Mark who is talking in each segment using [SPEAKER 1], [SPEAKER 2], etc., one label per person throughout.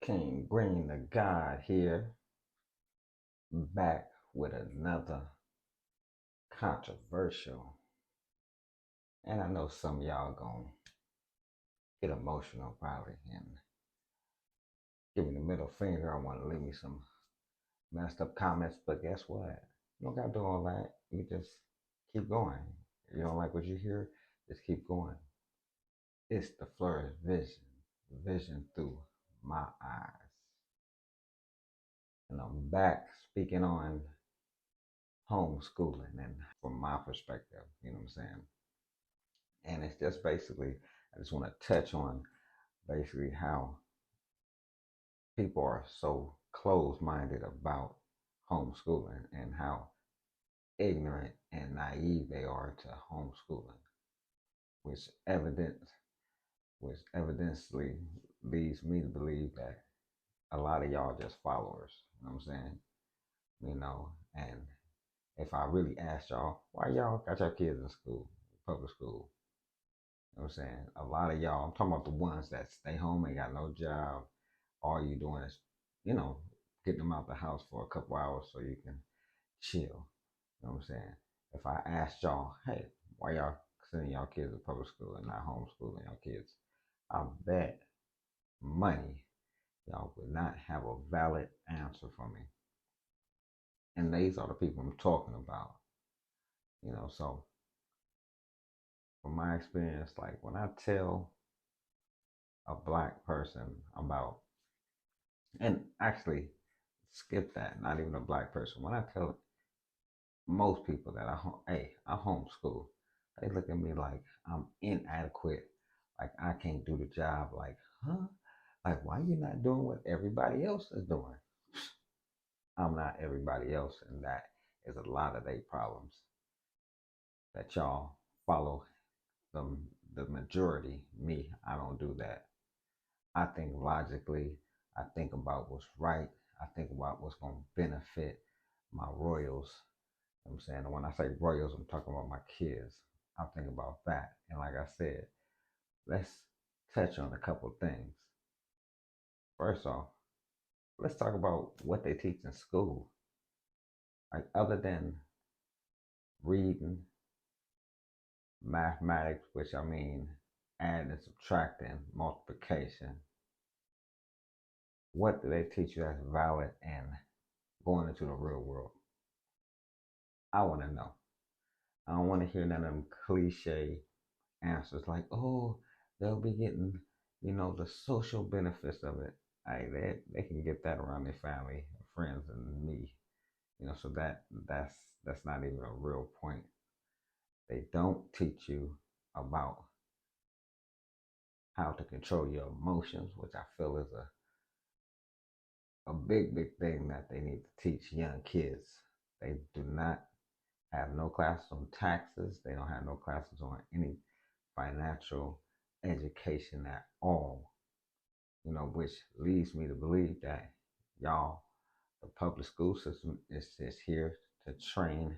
[SPEAKER 1] King bringing the God here back with another controversial. And I know some of y'all gonna get emotional probably and give me the middle finger. I want to leave me some messed up comments, but guess what? You don't gotta do all that. You just keep going. You don't like what you hear, just keep going. It's the Flourish Vision, vision through my eyes. And I'm back speaking on homeschooling and from my perspective, you know what I'm saying? And it's just basically, I just want to touch on basically how people are so closed minded about homeschooling and how ignorant and naive they are to homeschooling, which evidence which evidently leads me to believe that a lot of y'all just followers. You know what I'm saying? You know, and if I really asked y'all, why y'all got your kids in school, public school? You know what I'm saying? A lot of y'all, I'm talking about the ones that stay home, ain't got no job. All you doing is, you know, getting them out the house for a couple hours so you can chill. You know what I'm saying? If I asked y'all, hey, why y'all sending y'all kids to public school and not homeschooling y'all kids? I bet money y'all would not have a valid answer for me. And these are the people I'm talking about. You know, so from my experience, like when I tell a black person about, and actually skip that, not even a black person, when I tell most people that hey, I homeschool, they look at me like I'm inadequate, like I can't do the job, like, huh? Like, why you not doing what everybody else is doing? I'm not everybody else, and that is a lot of their problems that y'all follow the, the majority. Me, I don't do that. I think logically, I think about what's right, I think about what's going to benefit my royals. You know what I'm saying? And when I say royals, I'm talking about my kids. I think about that. And like I said, let's touch on a couple things. First off, let's talk about what they teach in school. Like, other than reading, mathematics, which I mean adding and subtracting, multiplication, what do they teach you that's valid and going into the real world? I want to know. I don't want to hear none of them cliche answers like, oh, they'll be getting, you know, the social benefits of it. They can get that around their family, friends, and me. You know, so that's not even a real point. They don't teach you about how to control your emotions, which I feel is a big thing that they need to teach young kids. They do not have no classes on taxes. They don't have no classes on any financial education at all. You know, which leads me to believe that y'all, the public school system is just here to train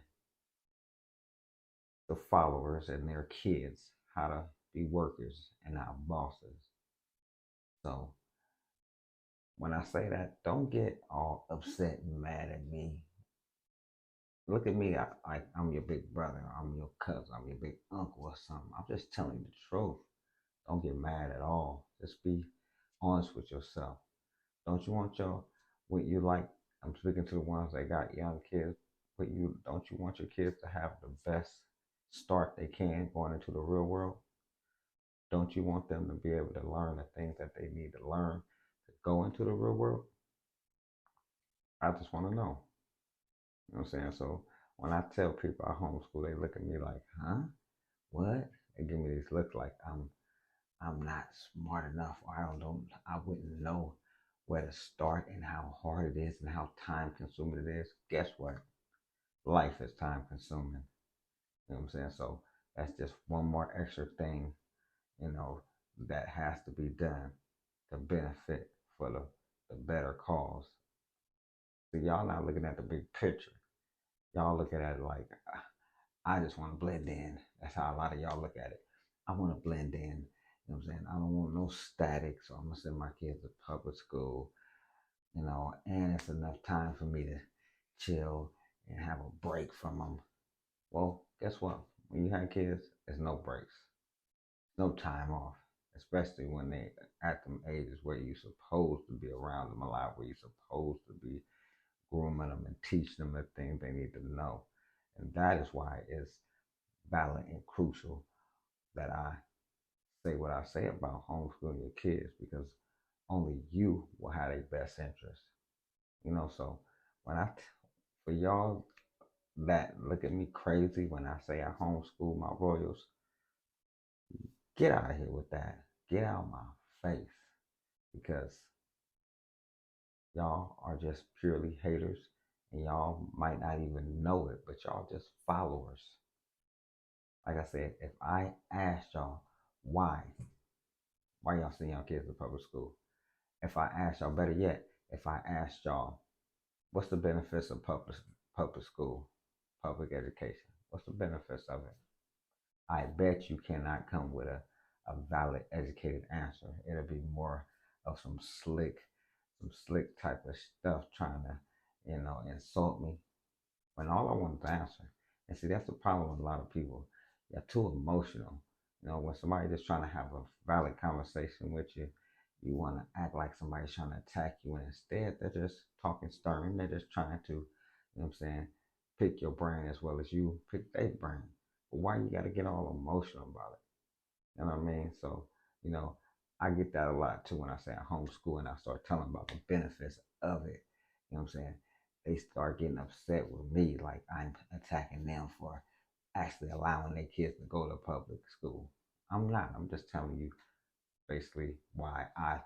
[SPEAKER 1] the followers and their kids how to be workers and not bosses. So when I say that, don't get all upset and mad at me. Look at me like I'm your big brother, I'm your cousin, I'm your big uncle or something. I'm just telling you the truth. Don't get mad at all. Just be honest with yourself. Don't you want what you like? I'm speaking to the ones that got young kids. But don't you want your kids to have the best start they can going into the real world? Don't you want them to be able to learn the things that they need to learn to go into the real world? I just want to know. You know what I'm saying? So when I tell people I homeschool, they look at me like, huh? What? They give me these looks like I'm not smart enough, or I wouldn't know where to start and how hard it is and how time consuming it is. Guess what? Life is time consuming. You know what I'm saying? So that's just one more extra thing, you know, that has to be done to benefit for the better cause. So y'all not looking at the big picture. Y'all looking at it like, I just want to blend in. That's how a lot of y'all look at it. I want to blend in. You know You know what I'm saying? I don't want no static, so I'm gonna send my kids to public school, and it's enough time for me to chill and have a break from them. Well, guess what? When you have kids, there's no breaks, no time off, especially when they at them ages where you're supposed to be around them a lot, where you're supposed to be grooming them and teaching them the things they need to know. And that is why it's valid and crucial that I say what I say about homeschooling your kids, because only you will have their best interest. So when for y'all that look at me crazy when I say I homeschool my royals, get out of here with that. Get out of my face, because y'all are just purely haters, and y'all might not even know it, but y'all just followers. Like I said, if I asked y'all why y'all send y'all kids to public school, if I asked y'all, better yet, if I asked y'all, what's the benefits of public school, public education? What's the benefits of it? I bet you cannot come with a valid, educated answer. It'll be more of some slick type of stuff trying to, insult me, when all I want is the answer. And see, that's the problem with a lot of people. They're too emotional. When somebody just trying to have a valid conversation with you, you want to act like somebody's trying to attack you. And instead, they're just talking stern. They're just trying to, what I'm saying, pick your brain as well as you pick their brain. But why you got to get all emotional about it? You know what I mean? So, you know, I get that a lot too when I say I homeschool and I start telling about the benefits of it. You know what I'm saying? They start getting upset with me, like I'm attacking them for actually allowing their kids to go to public school. I'm not. I'm just telling you basically why I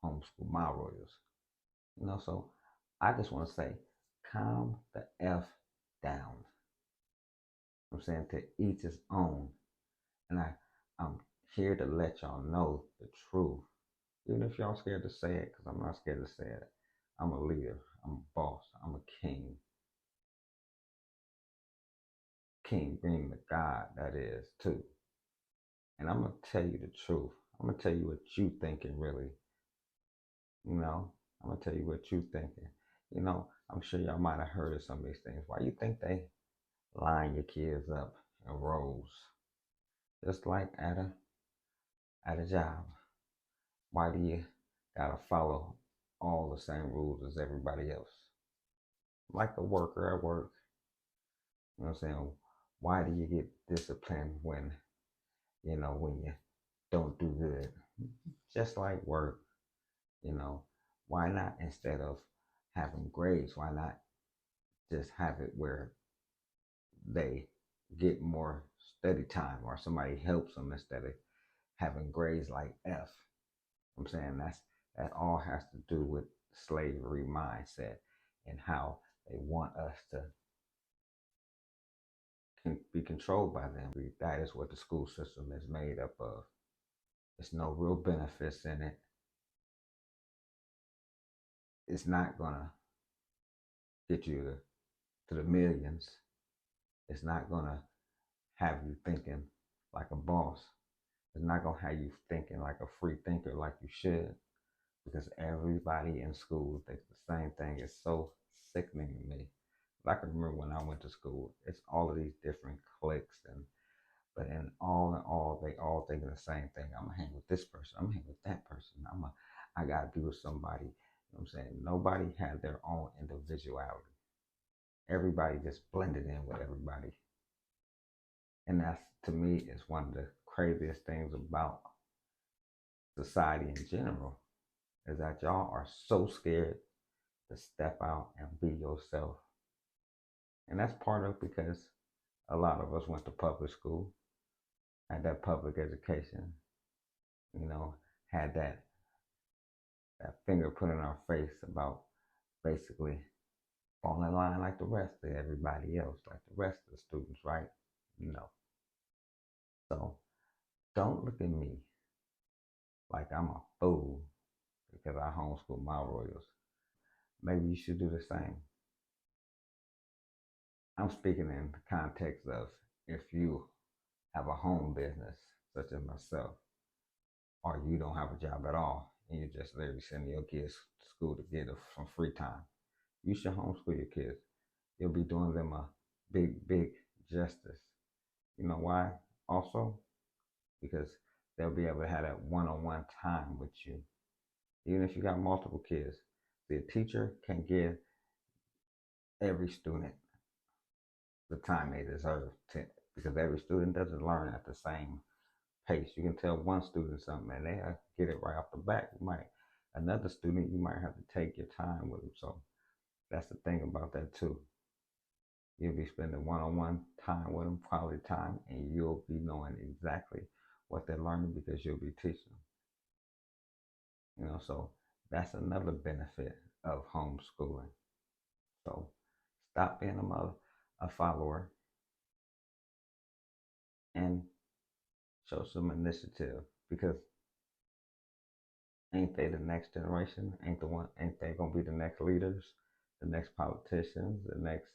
[SPEAKER 1] homeschool my royals. So I just want to say, calm the F down. I'm saying, to each his own. And I'm here to let y'all know the truth. Even if y'all scared to say it, because I'm not scared to say it. I'm a leader. I'm a boss. I'm a king. King being the God that is too. And I'm gonna tell you the truth. I'm gonna tell you what you thinking really. You know, I'm gonna tell you what you thinking. I'm sure y'all might have heard of some of these things. Why you think they line your kids up in rows? Just like at a job. Why do you gotta follow all the same rules as everybody else? Like a worker at work, you know what I'm saying? Why do you get disciplined when you don't do good? Just like work, you know, why not, instead of having grades, why not just have it where they get more study time, or somebody helps them instead of having grades like F? I'm saying that all has to do with slavery mindset and how they want us to be controlled by them. That is what the school system is made up of. There's no real benefits in it. It's not gonna get you to the millions. It's not gonna have you thinking like a boss. It's not gonna have you thinking like a free thinker like you should, because everybody in school thinks the same thing. It's so sickening to me. I can remember when I went to school, it's all of these different cliques, but in all, they all thinking the same thing. I'm gonna hang with this person. I'm gonna hang with that person. I gotta be with somebody. You know what I'm saying? Nobody had their own individuality. Everybody just blended in with everybody. And that's, to me, is one of the craziest things about society in general, is that y'all are so scared to step out and be yourself. And that's part of because a lot of us went to public school, had that public education, you know, had that finger put in our face about basically falling in line like the rest of everybody else, like the rest of the students, right? So don't look at me like I'm a fool because I homeschool my royals. Maybe you should do the same. I'm speaking in the context of if you have a home business, such as myself. or you don't have a job at all and you're just literally sending your kids to school to get some free time. You should homeschool your kids. You'll be doing them a big justice. You know why? Also, because they'll be able to have that one-on-one time with you. Even if you got multiple kids, the teacher can give every student the time they deserve to, because every student doesn't learn at the same pace. You can tell one student something and they get it right off the bat. Another student, you might have to take your time with them. So that's the thing about that too. You'll be spending one-on-one time with them, quality time, and you'll be knowing exactly what they're learning because you'll be teaching them. So that's another benefit of homeschooling. So stop being a follower and show some initiative, because ain't they the next generation? Ain't they gonna be the next leaders, the next politicians, the next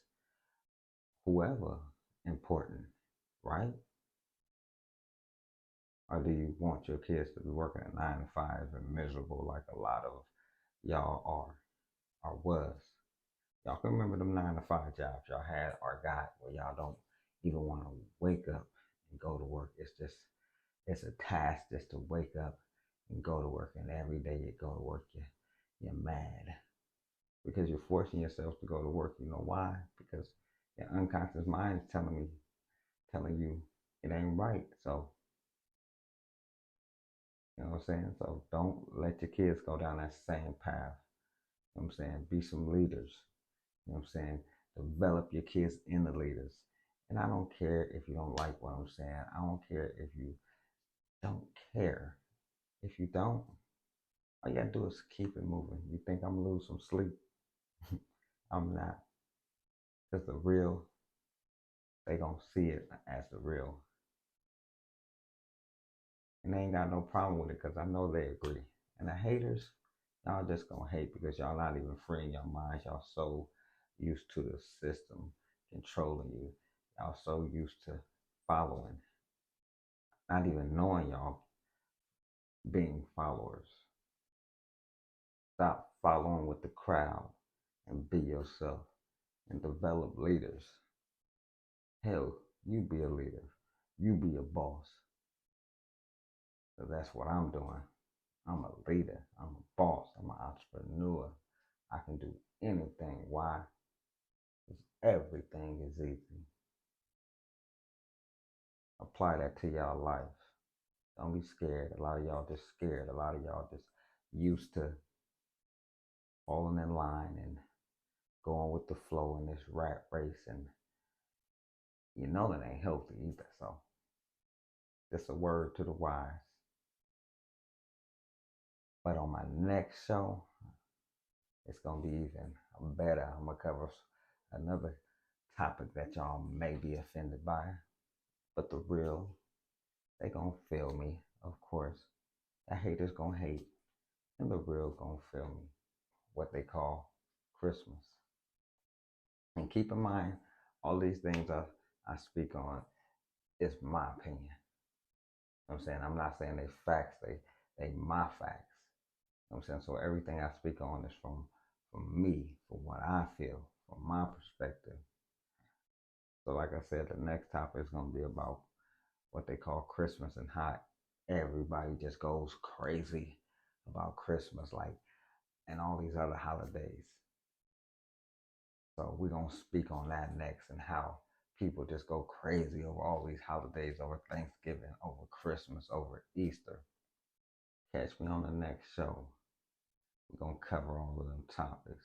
[SPEAKER 1] whoever important, right? Or do you want your kids to be working at 9 to 5 and miserable like a lot of y'all are or was? Y'all can remember them 9 to 5 jobs y'all had or got where y'all don't even want to wake up and go to work. It's a task just to wake up and go to work. And every day you go to work, you're mad because you're forcing yourself to go to work. You know why? Because your unconscious mind is telling you it ain't right. So, you know what I'm saying? So don't let your kids go down that same path. You know what I'm saying? Be some leaders. You know what I'm saying? Develop your kids into leaders. And I don't care if you don't like what I'm saying. I don't care if you don't care. If you don't, all you gotta do is keep it moving. You think I'm gonna lose some sleep? I'm not. Because the real, they gonna see it as the real. And they ain't got no problem with it because I know they agree. And the haters, y'all just gonna hate because y'all not even freeing your minds. Y'all so used to the system controlling you. Y'all so used to following, not even knowing y'all being followers. Stop following with the crowd and be yourself and develop leaders. Hell, you be a leader. You be a boss. So that's what I'm doing. I'm a leader. I'm a boss. I'm an entrepreneur. I can do anything. Why? Because everything is easy. Apply that to y'all life. Don't be scared. A lot of y'all just scared. A lot of y'all just used to falling in line and going with the flow in this rat race, and you know that ain't healthy either. So just a word to the wise. But on my next show, it's gonna be even better. I'm gonna cover another topic that y'all may be offended by, but the real, they gonna feel me, of course. The haters gonna hate, and the real gonna feel me. What they call Christmas. And keep in mind, all these things I speak on is my opinion. You know what I'm saying? I'm not saying they facts, they my facts. You know what I'm saying? So everything I speak on is from me, from what I feel, from my perspective. So like I said, the next topic is gonna be about what they call Christmas and how everybody just goes crazy about Christmas, like, and all these other holidays. So we're gonna speak on that next, and how people just go crazy over all these holidays, over Thanksgiving, over Christmas, over Easter. Catch me on the next show. We're gonna cover all of them topics.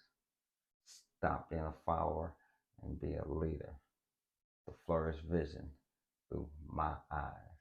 [SPEAKER 1] Stop being a follower and be a leader. The flourish vision through my eyes.